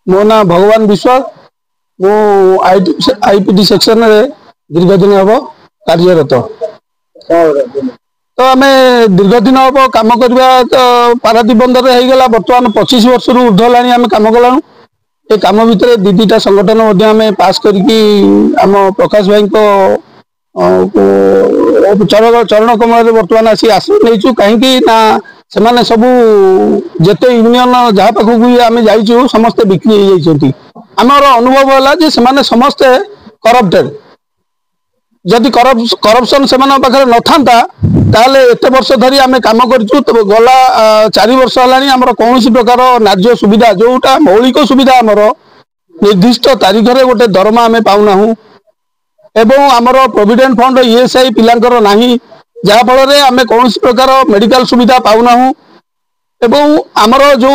मो ना भगवान विश्वास मु आईपीटी सेक्शन रे दीर्घ दिन हम कार्यरत। तो आम दीर्घ दिन हम कम करवा पारादीप बंदर होगा बर्तमान 25 वर्ष ऊर्ध है आम कम कलु। ये कम भितर दीटा संगठन आम पास करके आम प्रकाश भाई को चरण कमल बर्तमान आसी आश्रय नहीं कहीं ना से सबू जिते यूनियन जहाँ पाखक भी आम जाइचु समस्ते बिक्री हो जाती। आमर अनुभव है से समस्ते करप्टेड। जदि करप्शन से पाखे न था ताले एत वर्ष धरी आम कम करूँ गला 4 वर्ष है कौन प्रकार न्याय सुविधा जोटा मौलिक सुविधा आमर निर्दिष्ट तारीख में गोटे दरमा आम पाऊना एवं आमर प्रोविडेंट फंड ईएसआई पिलांकर नाही जहाँफल आम कौन प्रकार मेडिकल सुविधा पाऊना एवं आमर जो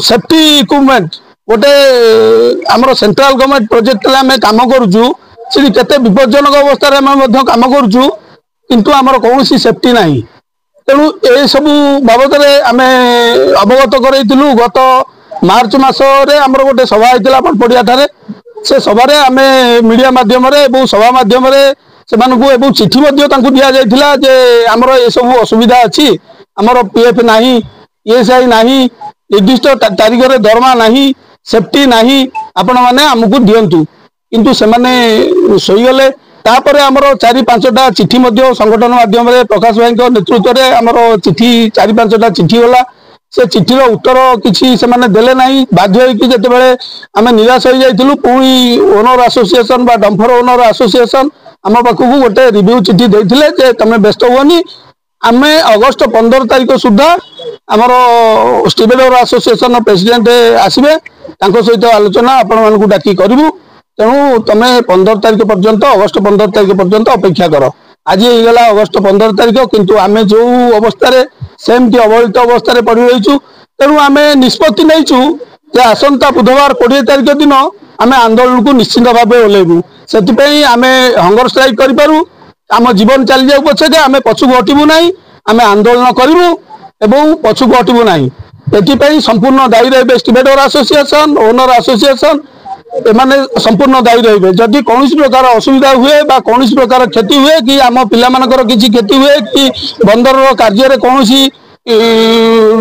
सेफ्टी इक्विपमेंट गोटे आमर सेंट्रल गवर्नमेंट प्रोजेक्ट आम कम करूँ से केते विपज्जनक अवस्था आम कम करूँ किंतु आमर कौन सेफ्टी ना। तेणु ये सबू बाबद आम अवगत करूँ। गत मार्च मसरे आमर गोटे सभा होता पड़पड़िया ठारे से सभारे आम मीडिया माध्यम सभा माध्यम से चिठी दि जाइए जे आमर ये सब असुविधा अच्छी आमर पीएफ ना ईएसआई ना निर्दिष्ट तारीख में दरमा ना सेफ्टी ना आपण मैंने आमको दिंतु किंतु से शोगले तापर आमर 4-5टा चिठी संगठन माध्यम प्रकाश भाई नेतृत्व में आमर चिठी 4-5टा चिठी गला से चिठीर उत्तर किसी से देले ना बाध्य होते आम निराश हो जाइलु। पुणी ओनर एसोसिएशन बा डंफर ओनर एसोसिएशन आम पाखक गोटे रिव्यू चिठी देते तुम व्यस्त हुआ आम अगस्ट 15 तारीख सुधा आमर स्टीवेडर एसोसिएशन प्रेसिडेंट आसवे सहित आलोचना आपण मानक डाकी करूँ। तेणु तुम 15 तारीख पर्यंत अगस्ट 15 तारीख पर्यंत अपेक्षा कर। आज होगा अगस्ट 15 तारीख किंतु आम जो अवस्था सेमती अवहेलित अवस्था पड़ रहीचु। तेणु आम निष्पत्ति नहीं आसंता बुधवार 20 तारीख दिन आम आंदोलन को निश्चित भाव ओल्लैबू। से आम हंगर स्ट्राइक करूँ आम जीवन चली जाऊ पछे आम पछुक हटबू ना आम आंदोलन करूँ एवं पछुक हटबू ना। ये संपूर्ण दायी रहे स्टीवेडर एसोसिएशन ओनर एसोसिएशन एमाने संपूर्ण दायी रही। जदि कौन प्रकार असुविधा हुए बा कौन प्रकार क्षति हुए कि आम पिलामानकर किसी क्षति हुए कि बंदर कार्य कौन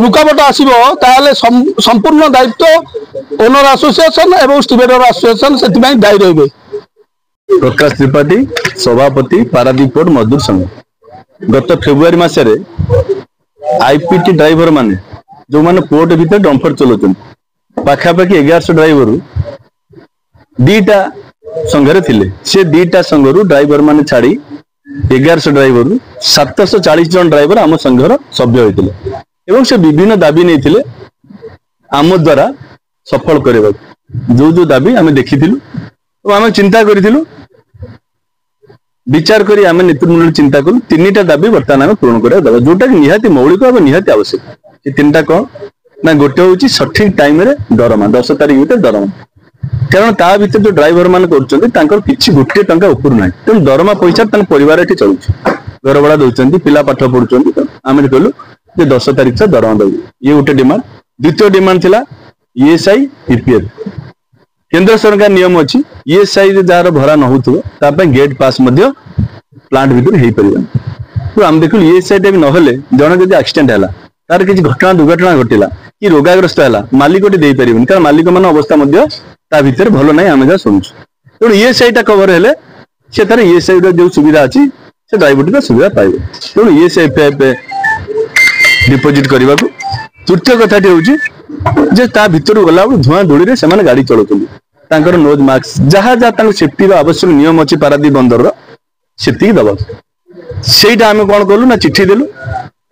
रुकावट आसो ताले संपूर्ण दायित्व ओनर एसोसिएशन एवं स्टीवेडर एसोसिएशन से दायी रही। प्रकाश त्रिपाठी सभापति पारादीप पोर्ट मजदूर संघ गत फेब्रुआरी मसरे आईपीटी ड्राइवर माने जो माने पोर्ट भीतर डंफर चलाउछन पाखापाखि 1100 ड्राइवर दीटा संघरे थिले से दीटा संघरू ड्राइवर माने छाड़ी 1100 ड्राइवर 740 जन ड्राइवर आम संघर सभ्य होते एवं से विभिन्न दाबी नहीं थिले आम द्वारा सफल करबा जो जो दाबी आम देखिथिलु तो आम चिंता करिथिलु विचार करी आम नेतृमंडल चिंता कलु 3टा दाबी बर्तमान आम पूर्ण करा दबा जोटा कि निहाती मौलिक और निहाती आवश्यक। ये 3टा कौन ना गोटे होची सठिक टाइम रे दरमा 10 तारीख भीतर दरमा कारण ता भीतर जो ड्राइवर मान कर किसी गोटे टंका ऊपर ना तेणु दरमा पैसा परिवार ये चलुच घर भड़ा दौरान पिला पाठ पढ़ुं आम कहलु 10 तारीख से दरमा दबू ये गोटे डिमांड। द्वितीय डिमांड थिला ईएसआई पीपीएफ केंद्र सरकार नियम अच्छी ईएसआई जार भरा न हो गेट पास प्लांट भीतर हो पार तो आम देखु ईएसआई टा भी नहले जन जब एक्सीडेंट है तार किसी घटना दुर्घटना घटला कि रोगाग्रस्त है मालिक दे पारे कारण मालिक मान अवस्था ता भीतर भल ना आम जहाँ शुणु तेणु ईएसआई टा कवर है से तार ईएसआई जो सुविधा अच्छी से ड्राइवर सुविधा पाइबे तेणु ईएसआई डिपोजिट करने को। तृतीय कथाटी हूँ जे ता भीतर गला धुआं धूड़ी से गाड़ी चलाउछन्ति नोज मास्क जहाँ जहाँ सेफ्टी आवश्यक नियम अच्छी पारादीप बंदर से दबा सेटा आम कौन कलु ना चिट्ठी देलु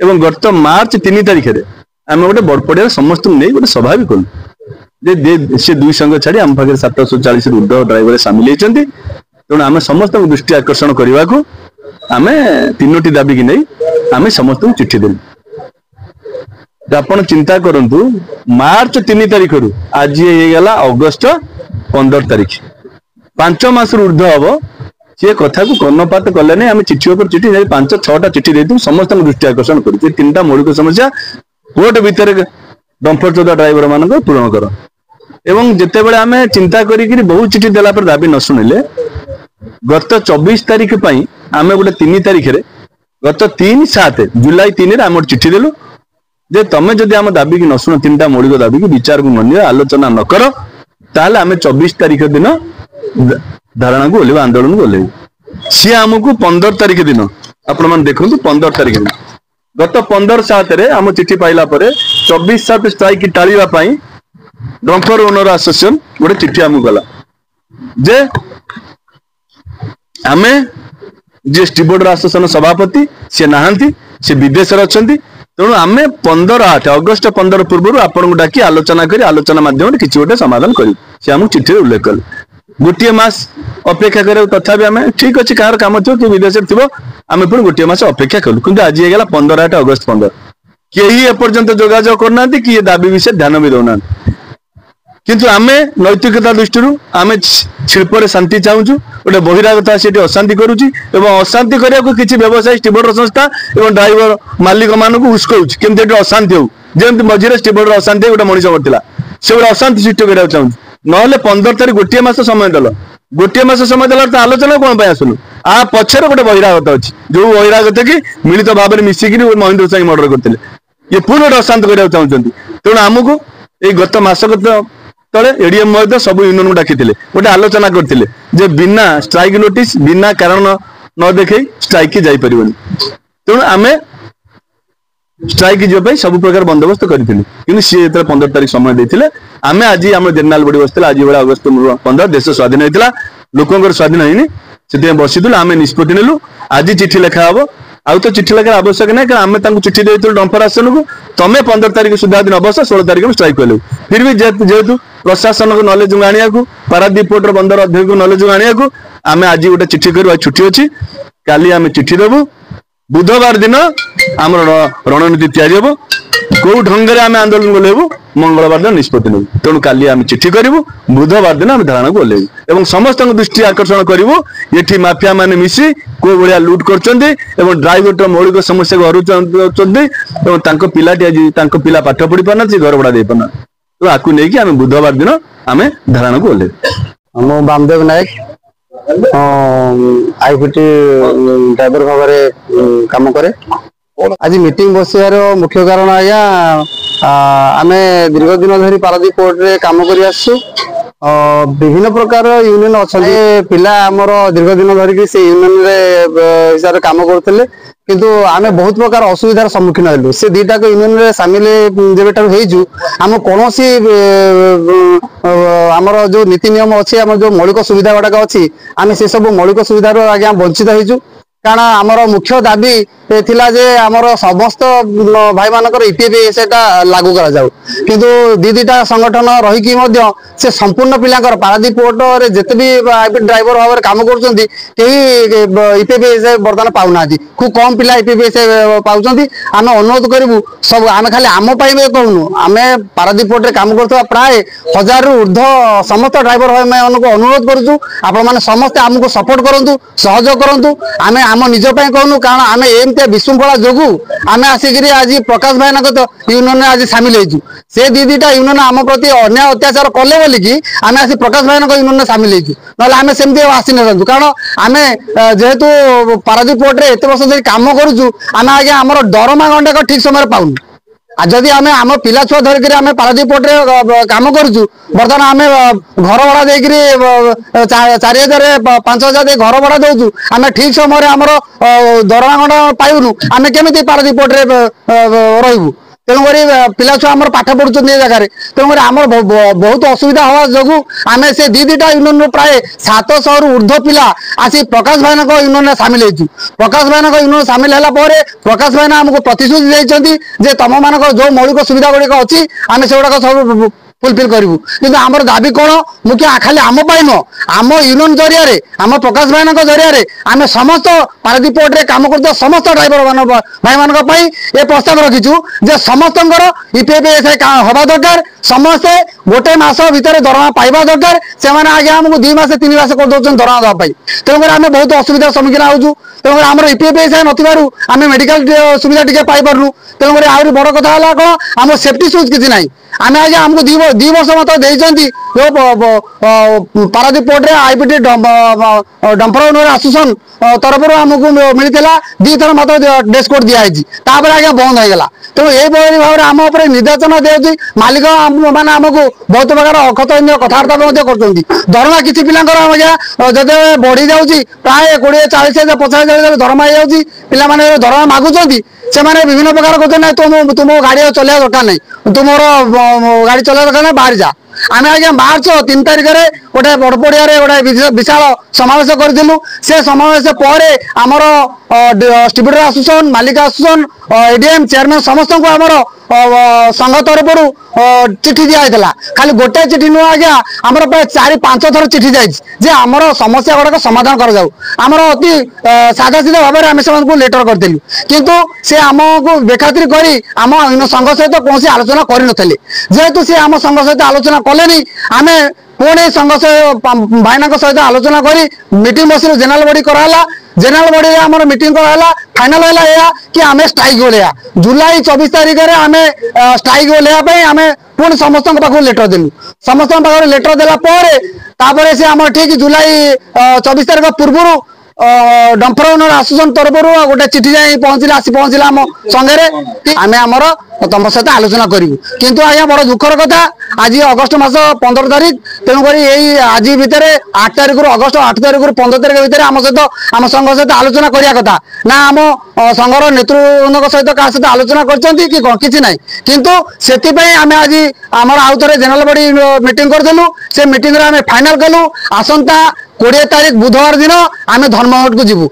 एवं गत मार्च 3 तारीख में आम गोटे बड़पड़िया समस्त नहीं गोटे सभा भी कलु से 2 संघ छाड़ी आम पाखे 740 ऊर्ध्व ड्राइवर सामिल होती तेणु आम समस्त दृष्टि आकर्षण करने को आम 3टी दाबी की नहीं आम समस्त चिट्ठी देलु। आपण चिंता करंतु मार्च 3 तारीख रु आज होगा अगस्ट 15 तारीख 5 मास ऊर्ध हम सी कथा को कर्णपात कले नहीं आम चिठी पर चिठी 5-6टा चिठी देती समस्त दृष्टि आकर्षण कर 3टा मौलिक समस्या कोर्ट भितर डंफर चौदह ड्राइवर मान पूरण कर एवं जितेबले आम चिंता करी बहुत चिठी देला पर दाबी न शुणिले गत 24 तारीख आम गोटे 3 तारीख गत 3/7 जुलाई 3 आम चिठी देलु जे तमें जदि आम दाबी की न शुण 3टा मौलिक दाबी की विचार को मन आलोचना न कर ताहले आम 24 तारीख दिन धारणा को ओल्लेबु आंदोलन को ओल्लेबु सी आमको 15 तारीख दिन आपण मैंने देखु 15 तारीख दिन गत 15/7 आम चिठी पाइला 24/7 स्ट्राइक टाळिबा डंपर ओनर एसोसिएशन गोटे चिठी आमको गला जे आमे जीएसटी बोर्ड एसोसिएशन सभापति सी नहांती सी विदेश अच्छा तेणु आम 15/8 अगस्ट 15 पूर्व आपन को डाकी आलोचना करी आलोचना माध्यम किसी गोटे समाधान करी सी आमको चिठी उल्लेख कले गोटे मास अपेक्षा कर तथापि आम ठीक अच्छे कहार कम थो कि विदेश थी आम पुणी गोटे मास अपेक्षा कलु कि आज ये 15/8 अगस्ट 15 कहीं एपर्यंत जोगाजोग करना कि ये दाबी विषय ध्यान भी दौना किंतु आम नैतिकता दृष्टि आम शिल्प शांति चाहूँ गोटे बहिरागता से अशांति करुच्ची अशांति करने को किसी व्यवसायी स्टीभर संस्था और ड्राइवर मालिक मानक उस्कौच केमती अशांति हो जमी मझे स्टीभर अशांति गोटे मनीष करता से गोटे अशांति सृष्टि करने चाहूँ ना 15 तारीख गोटे मास समय दल गोटे मास समय दल तो आलोचना कौन आसलु आ पक्षर गोटे बहिरागत अच्छी जो बहिरागत की मिलित भाव में मिसिकी महेंद्र साई मर्डर करते ये पुनः गोटे अशांत करने चाहते तेणु आमको ये गत मास तले एडीएम महोदय सब यूनियन को डाकी गोटे आलोचना करते बिना स्ट्राइक नोटिस बिना कारण न देखे स्ट्राइक की जाई परिबनी तेणु आम स्ट्राइक जावाई सब प्रकार बंदोबस्त करूँ सी 15 तारीख समय देते आम आज आम जेनराल बॉडी बसते आज भाई अगस्त 15 देश स्वाधीन होता लोकंर स्वाधीन होनी से बसी आम निष्पत्ति नेलु आज चिठी लिखा हम आउ तो चिठी लिखार आवश्यक ना कारण आम चिठी देते डंपर आसन को तमें 15 तारीख सुधा दिन बस 16 तारीख में स्ट्राइक कलु फिर भी जेहेतु प्रशासन को नॉलेज आने को पारादीप पोर्ट बंदर अध्यक्ष को नॉलेज आने को आम आज गोटे चिठी कर छुट्टी अच्छी काली आम चिठी देवु बुधवार दिन आम रणनीति तैयारी हम कौ ढंग से आम आंदोलन को लेबू मंगलवार दिन निष्पत्ति नेबू तेणु काली आम चिठी करूँ बुधवार दिन आम धारणा को ओल्लेबू और समस्त दृष्टि आकर्षण करूँ ये माफिया मैंने मिसी को भाया लुट कर ड्राइवर मौलिक समस्या को हरुच्च पिलाटी आज पिला पाठ पढ़ी पारना घर भड़ा दे पारना तो आपको लेकिन आम बुधवार दिन आम धारणा को ओल्लेबू मो बामदेव नायक आईपीटी ड्राइवर भाव में काम करे आज मीटिंग बसार मुख्य कारण आज्ञा आम दीर्घ दिन धरी पारादीप पोर्ट रे काम कर विभिन्न प्रकार यूनियन अच्छा पिला आमर दीर्घ दिन धरिकी से यूनियन रे हिसाब से काम करते किंतु आमे बहुत प्रकार असुविधार सम्मुखीन हेलु से दीटा को यूनियन रे शामिल जेबेटार हेजु आम कौन सी आमर जो नीति नियम अच्छी आम जो मौलिक सुविधा गुड़ाक अच्छी आम से सब मौलिक सुविधार आज्ञा वंचित होइजु कारण आमर मुख्य दाबी थिला जे आमर समस्त भाई मानकर ईपीएफएस लागू करा जाऊ किंतु दीटा संगठन रहीकि मध्य से संपूर्ण पिलांकर पारादीप पोर्ट रे जते भी ड्राइवर भाव में काम करछंती केही ईपीएफएस बर्तमान पाउना खूब कम पिला ईपीएफएस पाउछंती आम अनुरोध करिवु सब आम खाली आम पाइबे कहूनु आम पारादीप पोर्ट रे काम करथवा प्राय 1000 रु ऊर्ध्व समस्त ड्राइवर भाई मानक अनुरोध करूछु आपण माने समस्त आमको सपोर्ट करंतु सहयोग करंतु आम आम निज पय कहूनु कारण आम एमते विशृंखला जोगु आम आसिक आज प्रकाश भाई यूनियन आज सामिल होइछु से दीटा यूनियन आम प्रति अन्याय अत्याचार कले बोलिकी आम आसी प्रकाश भाई यूनियन सामिल होइछु ना आम सेमती आसी न कारण आम जेहेतु पारादीप पोर्ट रे एते वर्ष धरि काम करूछु आम आज्ञा आमर दरमा गंडाक ठीक समय पाउनु जदि आम आम पिला छुआ धरिक आम पारादीप पोर्ट रे काम करूछु बर्तमान आम घर भड़ा देकरी 4000 5000 दे घर भड़ा दउछु आम ठीक समय आमर दरमा गंडा पाइबुनु आम केमिति पारादीप पोर्ट रे रहइबु तेणुक पिला छुआ आम पाठ पढ़ुं ये जगह तेणुक आम बहुत असुविधा हवा जो आम से दीटा यूनियन प्राय 700 रु ऊर्ध्व पिला आसी प्रकाश भाई यूनियन सामिल होइछु प्रकाश भाई यूनियन सामिल है प्रकाश भाई आमको प्रतिश्रुति देते तुम मान जो मौलिक सुविधा गुड़िक अच्छी आम से गुड़ाक सब फुलफिल करूँ कि आमर दाबी कौन मुख्य खाली आम नुह आम यूनियन जरिया आम प्रकाश भाई जरिया आम समस्त पारादीप पोर्ट रे काम करते समस्त ड्राइवर भाई मान ये प्रस्ताव रखीचु जे समस्त ईपीएफएस हवा दरकार समस्ते गोटे मास भितर दरमा पाइबा दरकार से आगे आमको 2 मास 3 मास कर दौरान दरमा देवाई तेणुकर आम बहुत असुविधार सम्मुखीन होचु तेणुकर आम ईपीएफएस नथिबारु आम मेडिकल सुविधा टी पाई पार्नु तेणुकर आहरी बड़ कथा है कौन आम सेफ्टी सुज किसी ना आम आज आमको 2 वर्ष मत देती Paradip port IPT dumper owner association तरफ आमको मिलता 2 थर मत डेस्क कोड दिखाई आज्ञा बंद होगा तेणु ये भाव में आम निर्देशन दिखाई मालिक मैंने आमको बहुत प्रकार अखतनीय कथबार्ता कर दरमा किसी पिला जब बढ़ी जाऊँगी प्राय 20-40,000 50,000 दरमा हो पाने दरमा मागुंट से विभिन्न प्रकार कहते तुम गाड़ी चलवा दरकार नहीं तुम गाड़ी चलवा दरकार नहीं बाहर जा आम आज मार्च 3 तारिख में गोटे बड़ पड़िया गोटे विशाल समावेश करूँ से समावेश पर आमर डिस्ट्रीब्यूटर एसोसिएशन मालिक एसोसिएशन एडीएम चेयरमैन समस्त को आमर संघ तरफ चिठी दिखाई खाली गोटे चिठी नुह आज्ञा आमर प्राय 4-5 थर चिठी जाइए आमर समस्या गुड़ाक समाधान कर आमर अति सादा सीधा भाव में आम लेटर करूँ किंतु से आमको बेखातिर कर आम संघ सहित कौन आलोचना कर जेहेतु सी आम संघ सहित आलोचना कले आम पुणी संघ भाईना सहित आलोचना कर मीटिंग बस जेनेराल बॉडी कराला जेनेराल बॉडी आम मीटिंग कराला फाइनल है कि आम स्ट्राइक ओल्हा जुलाई 24 तारिख में आम स्ट्राइक ओल्हाई आम पुणी समस्त पाखु लेटर देलु समस्त पाख लेटर देला से आम ठीक जुलाई 24 तारिख पूर्व डंपर ओनर एसोसिएशन तरफ गोटे चिठी जाई पहुंचला आम संगे आम आमर तुम सहित आलोचना करूँ किंतु आज्ञा बड़ दुखर कथा आज अगस्ट मास 15 तारिख तेणुक आज भितर 8 तारिख अगस्ट 8 तारिख 15 तारिख भितर आम सहित आम संघ सहित आलोचना करिया कथा ना आम संघर नेतृवृंद सहित क्या सहित आलोचना कि ना किंतु से आम आज आमर आउ थे जेनेराल बॉडी मीटिंग करूँ से मीटिंग आम फाइनाल कलु आसंता 20 तारिख बुधवार दिन आम धर्मघट को जीवु।